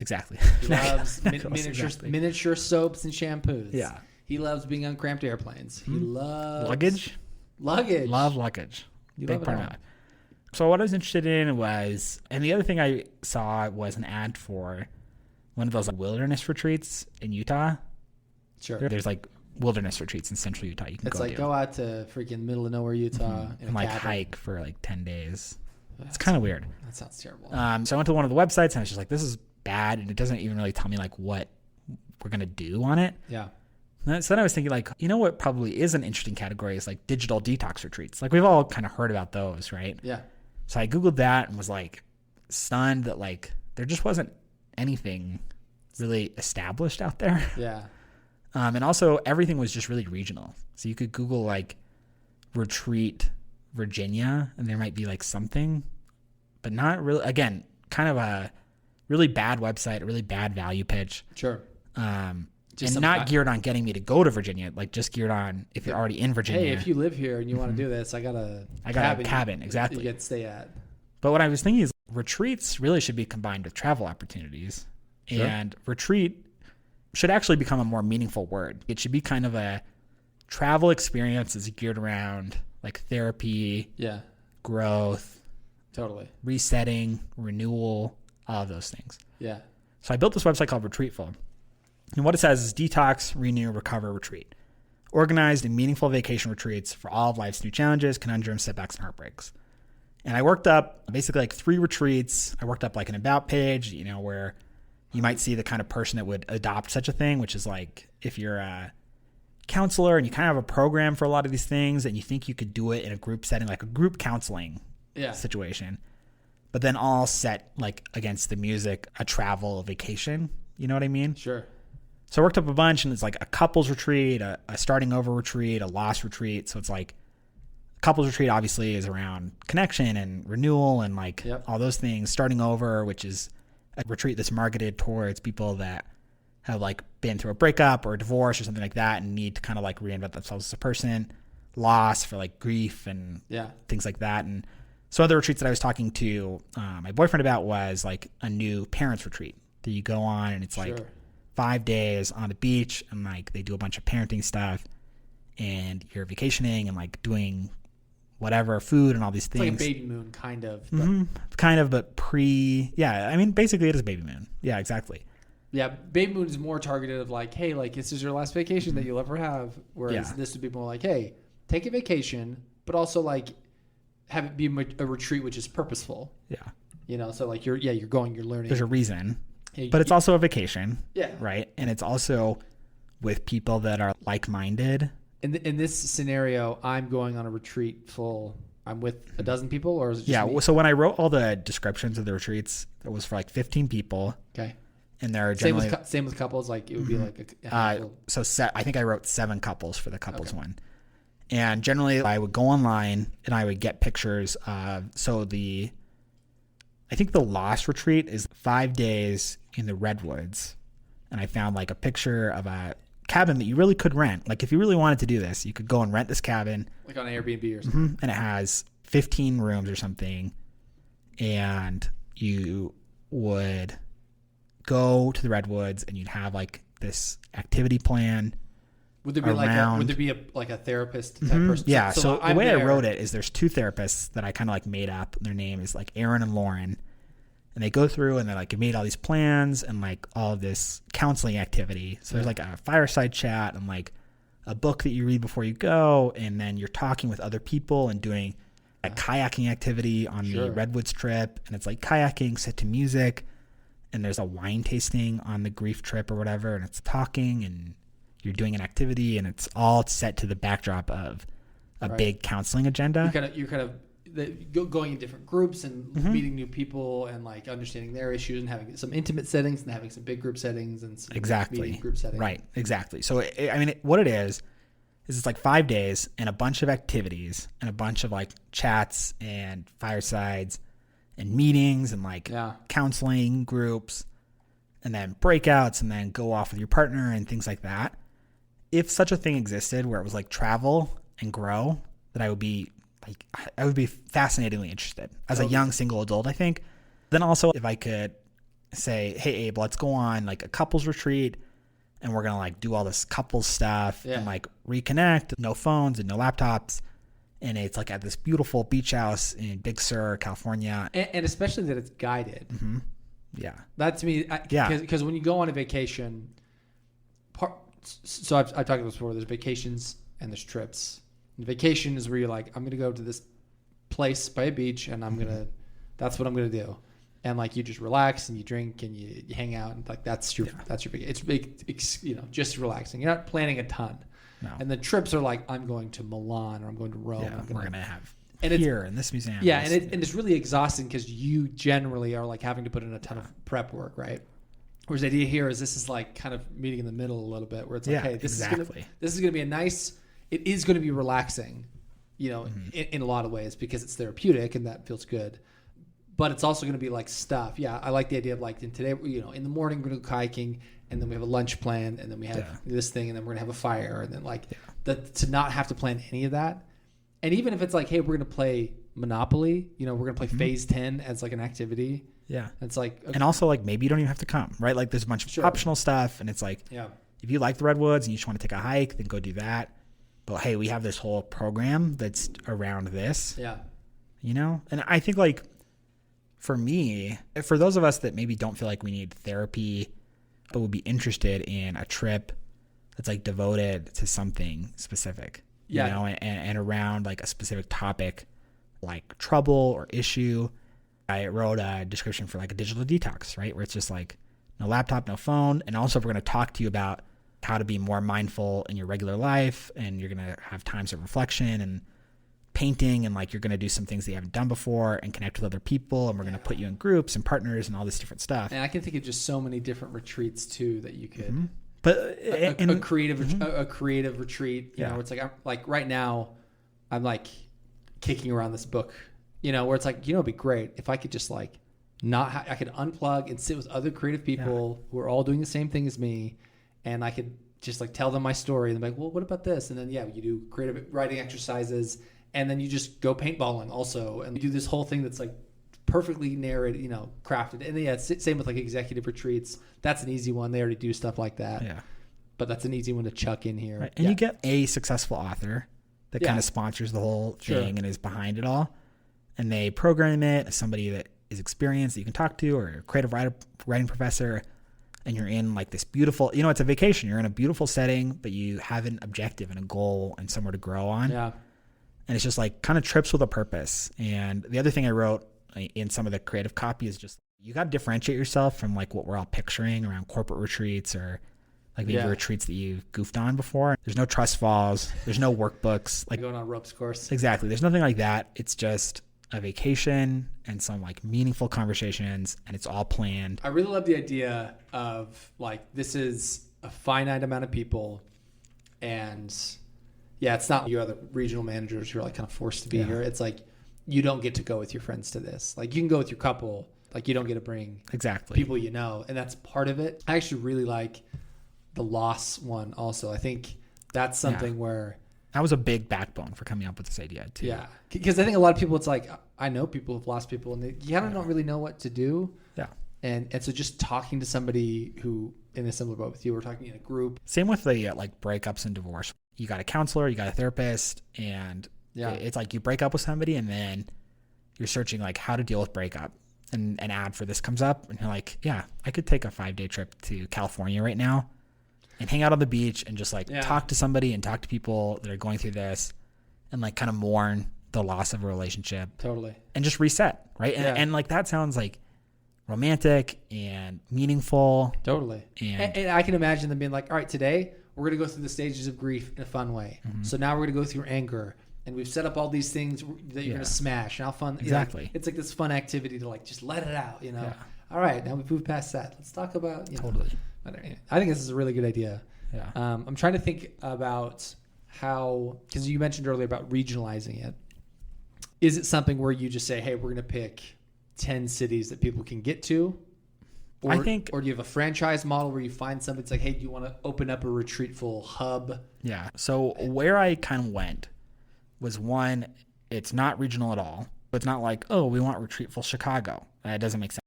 Exactly. He loves Exactly. miniature soaps and shampoos. Yeah. He loves being on cramped airplanes. He loves Luggage. Love luggage. You Big love it part of all. that. So what I was interested in was, and the other thing I saw was an ad for one of those like wilderness retreats in Utah. Sure. There's like wilderness retreats in central Utah. You can It's go like do. go out to freaking middle of nowhere Utah in and a like cabin. hike for like 10 days. It's kind of weird. That sounds terrible. So I went to one of the websites and I was just like, this is bad, and it doesn't even really tell me like what we're gonna do on it. Yeah. So then I was thinking like, you know what probably is an interesting category is like digital detox retreats. Like we've all kind of heard about those, right? Yeah. So I Googled that and was like stunned that like there just wasn't anything really established out there. Yeah. And also everything was just really regional. So you could Google like retreat Virginia and there might be like something, but not really, again, kind of a really bad website, a really bad value pitch. Sure. And not geared on getting me to go to Virginia, like just geared on if you're already in Virginia. Hey, if you live here and you want to do this, I got a cabin, exactly. You get to stay at. But what I was thinking is retreats really should be combined with travel opportunities. Sure. And retreat should actually become a more meaningful word. It should be kind of a travel experience that's geared around like therapy, growth, totally, resetting, renewal, all of those things. Yeah. So I built this website called Retreatful. And what it says is detox, renew, recover, retreat. Organized and meaningful vacation retreats for all of life's new challenges, conundrums, setbacks, and heartbreaks. And I worked up basically like 3 retreats. I worked up like an about page, you know, where you might see the kind of person that would adopt such a thing, which is like if you're a counselor and you kind of have a program for a lot of these things and you think you could do it in a group setting, like a group counseling situation, but then all set like against the music, a travel, a vacation. You know what I mean? Sure. So I worked up a bunch, and it's like a couples retreat, a starting over retreat, a loss retreat. So it's like a couples retreat obviously is around connection and renewal and like all those things. Starting over, which is a retreat that's marketed towards people that have like been through a breakup or a divorce or something like that and need to kind of like reinvent themselves as a person. Loss for like grief and things like that. And so other retreats that I was talking to my boyfriend about was like a new parents retreat that you go on, and it's like 5 days on the beach, and like they do a bunch of parenting stuff, and you're vacationing and like doing whatever, food and all these things. It's like a baby moon kind of. But I mean, basically it is a baby moon. Yeah, exactly. Yeah, baby moon is more targeted of like, hey, like this is your last vacation that you'll ever have. Whereas this would be more like, hey, take a vacation, but also like have it be a retreat which is purposeful. Yeah. You know, so like you're going, you're learning. There's a reason. But it's also a vacation, yeah, right? And it's also with people that are like-minded. In this scenario, I'm going on a retreat I'm with a dozen people, or is it just me? So when I wrote all the descriptions of the retreats, it was for like 15 people. Okay. And they're generally... Same with couples, like it would be like a I think I wrote 7 couples for the couples one. And generally I would go online and I would get pictures of... I think the Lost Retreat is 5 days in the Redwoods. And I found like a picture of a cabin that you really could rent. Like if you really wanted to do this, you could go and rent this cabin. Like on Airbnb or something. And it has 15 rooms or something. And you would go to the Redwoods and you'd have like this activity plan. Would there be like a therapist type person? Yeah. So the way I wrote it is there's 2 therapists that I kind of like made up. Their name is like Aaron and Lauren, and they go through and they're like, made all these plans and like all of this counseling activity. So there's like a fireside chat and like a book that you read before you go. And then you're talking with other people and doing a kayaking activity on the Redwoods trip. And it's like kayaking set to music. And there's a wine tasting on the grief trip or whatever. And it's talking and you're doing an activity, and it's all set to the backdrop of a big counseling agenda. You're kind of going in different groups and meeting new people and like understanding their issues and having some intimate settings and having some big group settings and some medium group settings. Right, exactly. So what it is it's like 5 days and a bunch of activities and a bunch of like chats and firesides and meetings and like counseling groups and then breakouts and then go off with your partner and things like that. If such a thing existed where it was like travel and grow, that I would be fascinatingly interested as a young single adult, I think. Then also if I could say, hey, Abe, let's go on like a couples retreat, and we're going to like do all this couples stuff and like reconnect, no phones and no laptops. And it's like at this beautiful beach house in Big Sur, California. And especially that it's guided. Mm-hmm. Yeah. That to me, because when you go on a vacation, so I've talked about this before, there's vacations and there's trips. And vacation is where you're like, I'm going to go to this place by a beach and that's what I'm going to do. And like you just relax and you drink and you hang out and like that's your it's big, just relaxing. You're not planning a ton. No. And the trips are like, I'm going to Milan or I'm going to Rome. Yeah, we're gonna have and here in this museum. Yeah, and it's really exhausting because you generally are like having to put in a ton of prep work, right? Whereas the idea here is this is like kind of meeting in the middle a little bit, where it's like, hey, this is gonna be a nice. It is going to be relaxing, in a lot of ways because it's therapeutic and that feels good. But it's also going to be like stuff. Yeah, I like the idea of like today, in the morning we're going to go kayaking, and then we have a lunch plan, and then we have this thing, and then we're going to have a fire, and then to not have to plan any of that. And even if it's like, hey, we're going to play Monopoly, we're going to play Phase 10 as like an activity. Yeah, it's like, okay. And also like maybe you don't even have to come, right? Like there's a bunch of optional stuff, and it's like, if you like the redwoods and you just want to take a hike, then go do that. But hey, we have this whole program that's around this. Yeah, and I think like. For me, for those of us that maybe don't feel like we need therapy, but would be interested in a trip that's like devoted to something specific, and around like a specific topic, like trouble or issue, I wrote a description for like a digital detox, right? Where it's just like no laptop, no phone. And also we're going to talk to you about how to be more mindful in your regular life. And you're going to have times of reflection and painting, and like you're going to do some things that you haven't done before and connect with other people, and we're going to put you in groups and partners and all this different stuff. And I can think of just so many different retreats too that you could but a creative retreat, where it's like right now I'm like kicking around this book, where it's like, it'd be great if I could just like I could unplug and sit with other creative people who are all doing the same thing as me, and I could just like tell them my story and they're like, well, what about this? And then you do creative writing exercises. And then you just go paintballing also. And you do this whole thing that's like perfectly narrated, crafted. And same with like executive retreats. That's an easy one. They already do stuff like that. Yeah. But that's an easy one to chuck in here. Right. And you get a successful author that kind of sponsors the whole thing and is behind it all. And they program it as somebody that is experienced that you can talk to, or a creative writing professor. And you're in like this beautiful, it's a vacation. You're in a beautiful setting, but you have an objective and a goal and somewhere to grow on. Yeah. And it's just like kind of trips with a purpose. And the other thing I wrote in some of the creative copy is just you got to differentiate yourself from like what we're all picturing around corporate retreats or like maybe retreats that you goofed on before. There's no trust falls. There's no workbooks. Like going on a ropes course. Exactly. There's nothing like that. It's just a vacation and some like meaningful conversations, and it's all planned. I really love the idea of like this is a finite amount of people, and it's not you other regional managers who are like kind of forced to be here. It's like you don't get to go with your friends to this. Like you can go with your couple. Like you don't get to bring people and that's part of it. I actually really like the loss one also. I think that's something where that was a big backbone for coming up with this idea too. Yeah, because I think a lot of people, it's like I know people who've lost people and they don't really know what to do. Yeah, and so just talking to somebody who in a similar boat with you, we're talking in a group. Same with the like breakups and divorce. You got a counselor, you got a therapist, and it's like you break up with somebody and then you're searching like how to deal with breakup, and an ad for this comes up and you're like, yeah, I could take a 5-day trip to California right now and hang out on the beach and just like talk to somebody and talk to people that are going through this and like kind of mourn the loss of a relationship. Totally. And just reset, right? And like that sounds like romantic and meaningful. Totally. And I can imagine them being like, all right, today we're going to go through the stages of grief in a fun way. Mm-hmm. So now we're going to go through anger, and we've set up all these things that you're going to smash. And how fun. Exactly. It's like this fun activity to like just let it out, All right, now we've moved past that. Let's talk about, Totally. I think this is a really good idea. Yeah. I'm trying to think about how, because you mentioned earlier about regionalizing it. Is it something where you just say, hey, we're going to pick 10 cities that people can get to? Or, I think, or do you have a franchise model where you find something that's like, hey, do you want to open up a Retreatful hub? Yeah. So where I kind of went was one, it's not regional at all. It's not like, oh, we want Retreatful Chicago. That doesn't make sense.